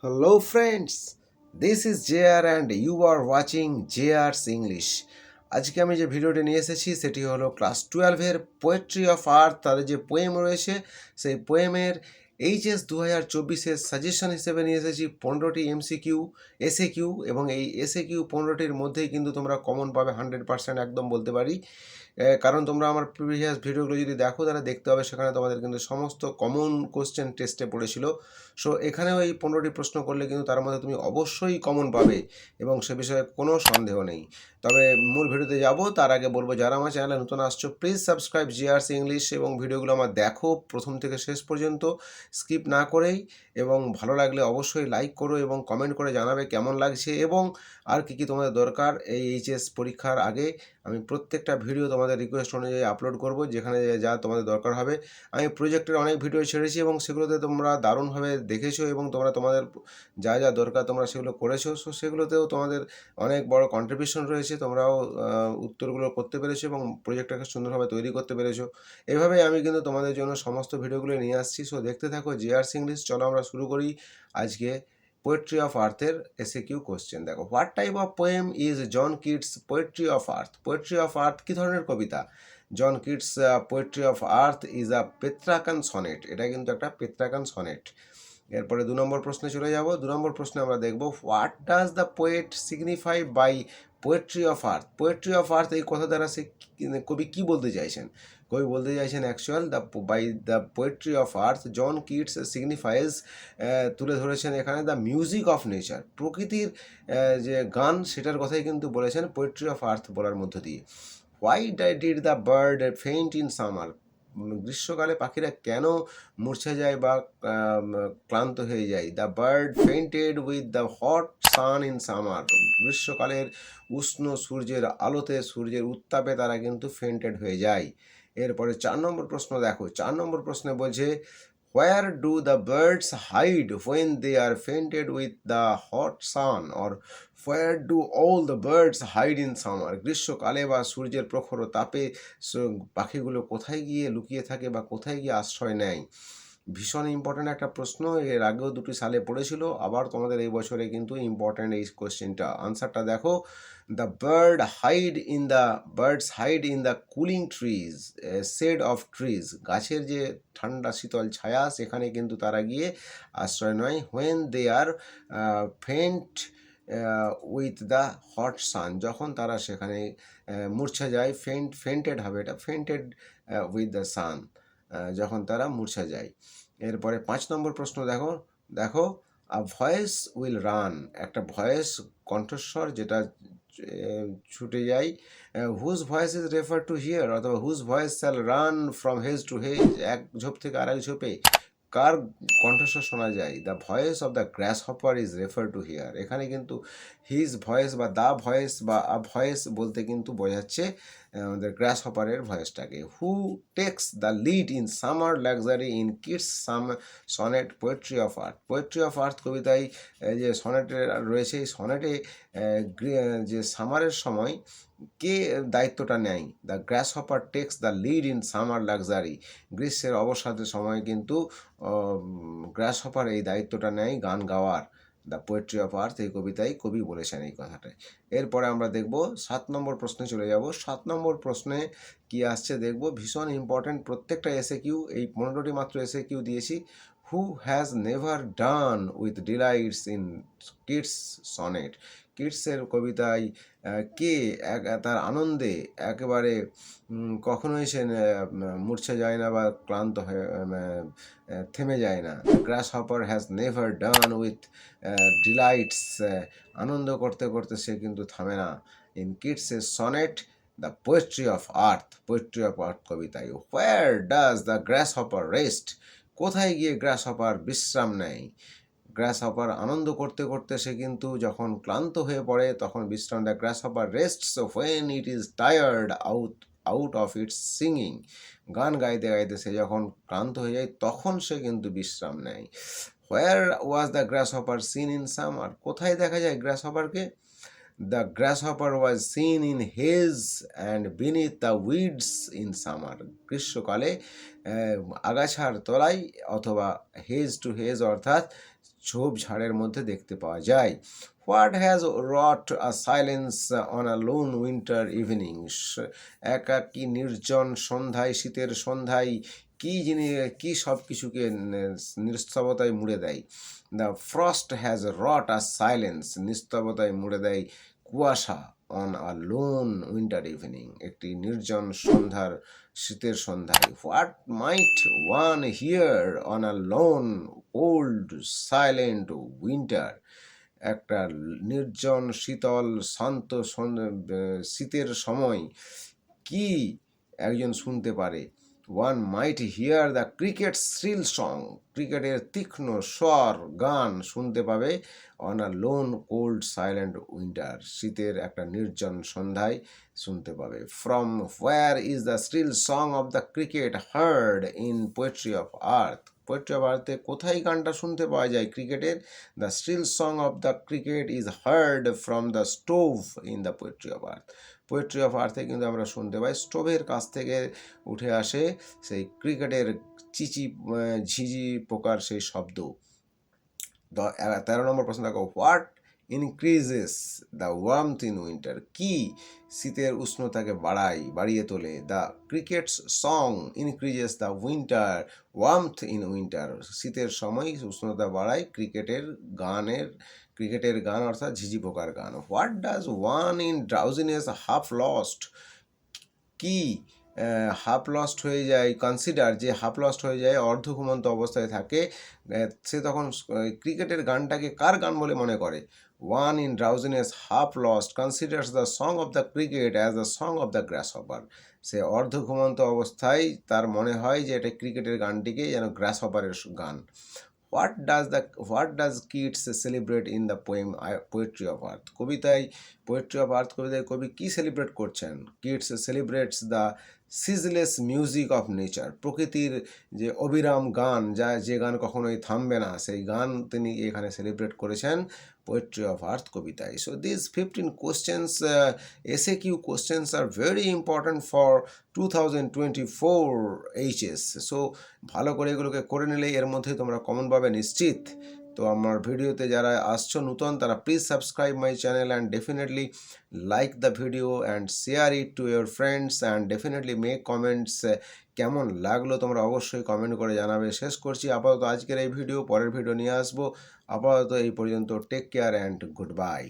Hello friends, this is JR and you are watching JR's English. আজকে আমি যে ভিডিওটি নিয়ে এসেছি সেটি হলো ক্লাস 12-এর পোয়েট্রি অফ আর্থ তাদের যে পোয়েম রয়েছে সেই পোয়েমের HS 2024-এর সাজেশন হিসেবে নিয়ে এসেছি 15টি MCQ SAQ এবং এই SAQ 15টির মধ্যেই কিন্তু তোমরা কমন পাবে 100% একদম বলতে পারি। কারণ তোমরা আমার প্রিভিয়াস ভিডিওগুলো যদি দেখো তাহলে দেখতে হবে সেখানে তোমাদের কিন্তু সমস্ত কমন কোশ্চেন টেস্টে পড়েছিল। সো এখানেও এই 15টি প্রশ্ন করলে কিন্তু তার মধ্যে তুমি অবশ্যই কমন পাবে এবং সে বিষয়ে কোনো সন্দেহ নেই। তবে মূল ভিডিওতে যাব তার আগে বলবো যারা আমার চ্যানেলে নতুন আসছো প্লিজ সাবস্ক্রাইব জিআরস ইংলিশ এবং ভিডিওগুলো আমার দেখো প্রথম থেকে শেষ পর্যন্ত স্কিপ না করেই, এবং ভালো লাগলে অবশ্যই লাইক করো এবং কমেন্ট করে জানাবে কেমন লাগছে এবং আর কী তোমাদের দরকার। এই HS পরীক্ষার আগে আমি প্রত্যেকটা ভিডিও তোমাদের রিকোয়েস্ট অনুযায়ী আপলোড করব, যেখানে যা তোমাদের দরকার হবে। আমি প্রজেক্টের অনেক ভিডিও ছেড়েছি এবং সেগুলোতে তোমরা দারুণভাবে দেখেছো এবং তোমরা তোমাদের যা যা দরকার তোমরা সেগুলো করেছো। সো সেগুলোতেও তোমাদের অনেক বড় কন্ট্রিবিউশন রয়েছে, তোমরাও উত্তরগুলো করতে পেরেছো এবং প্রজেক্টটাকে সুন্দরভাবে তৈরি করতে পেরেছো। এভাবেই আমি কিন্তু তোমাদের জন্য সমস্ত ভিডিওগুলো নিয়ে আসছি। সো দেখতে থাকো জিআরস ইংলিশ। চলো আমরা শুরু করি আজকে পোয়েট্রি অফ আর্থের এসএকিউ কোশ্চেন। দেখো, what type of poem is John Keats poetry of earth? Poetry of earth কী ধরনের কবিতা? John Keats poetry of earth is a Petrarchan sonnet. এটা কিন্তু একটা পেত্রাকান সনেট। এরপরে 2 নম্বর প্রশ্নে চলে যাব। 2 নম্বর প্রশ্নে আমরা দেখব what does the poet signify by poetry of earth? Poetry of earth এই কথা দ্বারা সে কবি কী বলতে চাইছেন? কবি বলতে চাইছেন actual by the poetry of earth John Keats signifies, তুলে ধরেছেন এখানে দ্য মিউজিক অফ নেচার, প্রকৃতির যে গান সেটার কথাই কিন্তু বলেছেন পোয়েট্রি অফ আর্থ বলার মধ্য দিয়ে। Why did the bird faint in summer? গ্রীষ্মকালে পাখিরা কেন মূর্ছা যায় বা ক্লান্ত হয়ে যায়? The bird fainted with the hot sun in summer. গ্রীষ্মকালের উষ্ণ সূর্যের আলোতে, সূর্যের উত্তাপে তারা কিন্তু ফেন্টেড হয়ে যায়। এরপরে 4 নম্বর প্রশ্ন দেখো। 4 নম্বর প্রশ্নে বলছে where do the birds hide when they are fainted with the hot sun, or where do all the birds hide in summer? গ্রীষ্মকালে বা সূর্যের প্রখর তাপে পাখিগুলো কোথায় গিয়ে লুকিয়ে থাকে বা কোথায় গিয়ে আশ্রয় নেয়? ভীষণ ইম্পর্ট্যান্ট একটা প্রশ্ন। এর আগেও 2টি সালে পড়েছিল, আবার তোমাদের এই বছরে কিন্তু ইম্পর্ট্যান্ট এই কোশ্চেনটা। আনসারটা দেখো, the birds hide in the cooling trees, shade of trees. গাছের যে ঠান্ডা শীতল ছায়া সেখানে কিন্তু তারা গিয়ে আশ্রয় নেয়। When they are faint with the hot sun, যখন তারা সেখানে মূর্ছা যায়। ফেন্টেড হবে, এটা ফেন্টেড উইথ দ্য সান, যখন তারা মূর্ছা যায়। এরপরে 5 নম্বর প্রশ্ন দেখো। দেখো, আ ভয়েস উইল রান, একটা ভয়েস কণ্ঠস্বর যেটা ছুটে যায়। Whose voice is refer to here, অথবা whose voice shall run from hedge to hedge, এক ঝোপ থেকে আরেক ঝোপে কার কণ্ঠস্বর শোনা যায়? The voice of the grasshopper is refer to here. এখানে কিন্তু হিজ ভয়েস বা দ্য ভয়েস বা আ ভয়েস বলতে কিন্তু বোঝাচ্ছে আমাদের গ্রাস হপারের ভয়েসটাকে। Who takes the lead in summer luxury in Keats sonnet poetry of earth? Poetry of earth কবিতায় যে সনেটে রয়েছে, এই সনেটে যে সামারের সময় কে দায়িত্বটা নেয়? The grass hopper text the lead in summer luxury. গ্রীষ্মের অবসাদের সময় কিন্তু গ্রাস হপার এই দায়িত্বটা নেয় গান গাওয়ার। দ্য পোয়েট্রি অফ আর্থ এই কবিতায় কবি বলেছেন এই কথাটাই। এরপরে আমরা দেখব 7 নম্বর প্রশ্নে চলে যাব। 7 নম্বর প্রশ্নে কি আসছে দেখব, ভীষণ ইম্পর্ট্যান্ট। প্রত্যেকটা এসএকিউ, এই 15টি মাত্র এসএকিউ দিয়েছি। Who has never done with delights in Keats sonnet? কিডসের কবিতায় কে তার আনন্দে একেবারে কখনোই সে মূর্ছা যায় না বা ক্লান্ত হয়ে থেমে যায় না। Grasshopper has never done with delights, আনন্দ করতে করতে সে কিন্তু থামে না। ইন কিডসের sonnet the poetry of earth, poetry of earth কবিতায় where does the grasshopper rest? কোথায় গিয়ে গ্রাস হপার বিশ্রাম নেয়? গ্রাস হপার আনন্দ করতে করতে সে কিন্তু যখন ক্লান্ত হয়ে পড়ে তখন বিশ্রাম দেয়। Grasshopper rests when it is tired out of its singing. গান গাইতে গাইতে সে যখন ক্লান্ত হয়ে যায় তখন সে কিন্তু বিশ্রাম নেয়। Where was the grasshopper seen in summer? কোথায় দেখা যায় গ্রাস হপারকে? The grasshopper was seen in hedge and beneath the weeds in summer. গ্রীষ্মকালে আগাছার তলায় অথবা হেজ টু হেজ অর্থাৎ ঝোপঝাড়ের মধ্যে দেখতে পাওয়া যায়। What has wrought a silence on a lone winter evening, একাকী নির্জন সন্ধ্যায়, শীতের সন্ধ্যায় কি সব কিছুকে নিস্তব্ধতায় মুড়ে দেয়। The frost has wrought a silence, নিস্তব্ধতায় মুড়ে দেয় কুয়াশা। On a lone winter evening, একটি নির্জন সন্ধ্যার, শীতের সন্ধ্যায়। What might one hear on a lone old silent winter, একটা নির্জন শীতল শান্ত শীতের সময় কি একজন শুনতে পারে। One might hear the cricket shrill song, ক্রিকেটের তীক্ষ্ণ স্বর গান শুনতে পাবে। On a lone cold silent winter, শীতের একটা নির্জন সন্ধ্যায় শুনতে পাবে। From where is the shrill song of the cricket heard in poetry of earth, poetry of আর্থে কোথায় গানটা শুনতে পাওয়া যায় ক্রিকেটের? The shrill song of the cricket is heard from the stove in the poetry of earth, poetry of আর্থে কিন্তু আমরা শুনতে পাই স্টোভের কাছ থেকে উঠে আসে সেই ক্রিকেটের ঝিঝি পোকার সেই শব্দ। 13 নম্বর প্রশ্ন দেখো, what increases the warmth in winter, কি শীতের উষ্ণতাকে বাড়িয়ে তোলে? The crickets song increases the winter warmth in winter, শীতের সময় উষ্ণতা বাড়ায় ক্রিকেটের গান অর্থাৎ ঝিঝি পোকার গান। What does one in drowsiness half lost, কি হাফ লস্ট হয়ে যায়, কনসিডার যে হাফ লস্ট হয়ে যায়, অর্ধ ঘুমন্ত অবস্থায় থাকে, সে তখন ক্রিকেটের গানটাকে কার গান বলে মনে করে? One in drowsiness half lost considers the song of the cricket as the song of the grasshopper, সে অর্ধ ঘুমন্ত অবস্থায় তার মনে হয় যে এটা ক্রিকেটের গানটিকে যেন গ্রাসহপারের গান। What does Keats celebrate in the poetry of earth, কবিতায় পোয়েট্রি অফ আর্থ কবিতায় কবি কী সেলিব্রেট করছেন? Keats celebrates the ceaseless music of nature, প্রকৃতির যে অবিরাম গান, যে গান কখনোই থামবে না, সেই গান তিনি এখানে সেলিব্রেট করেছেন পোয়েট্রি অফ আর্থ কবিতায়। So this 15 questions SAQ questions are very important for 2024 HS। So ভালো করে এগুলোকে করে নিলে এর মধ্যে তোমরা কমন পাবে নিশ্চিত। তো আমার ভিডিওতে যারা আসছো নতুন, তারা please subscribe my channel and definitely like the video and share it to your friends and definitely make comments, কেমন লাগলো তোমরা অবশ্যই কমেন্ট করে জানাবে। শেষ করছি আপাতত আজকের এই ভিডিও, পরের ভিডিও নিয়ে আসবো। আপাতত এই পর্যন্ত, take care and good by.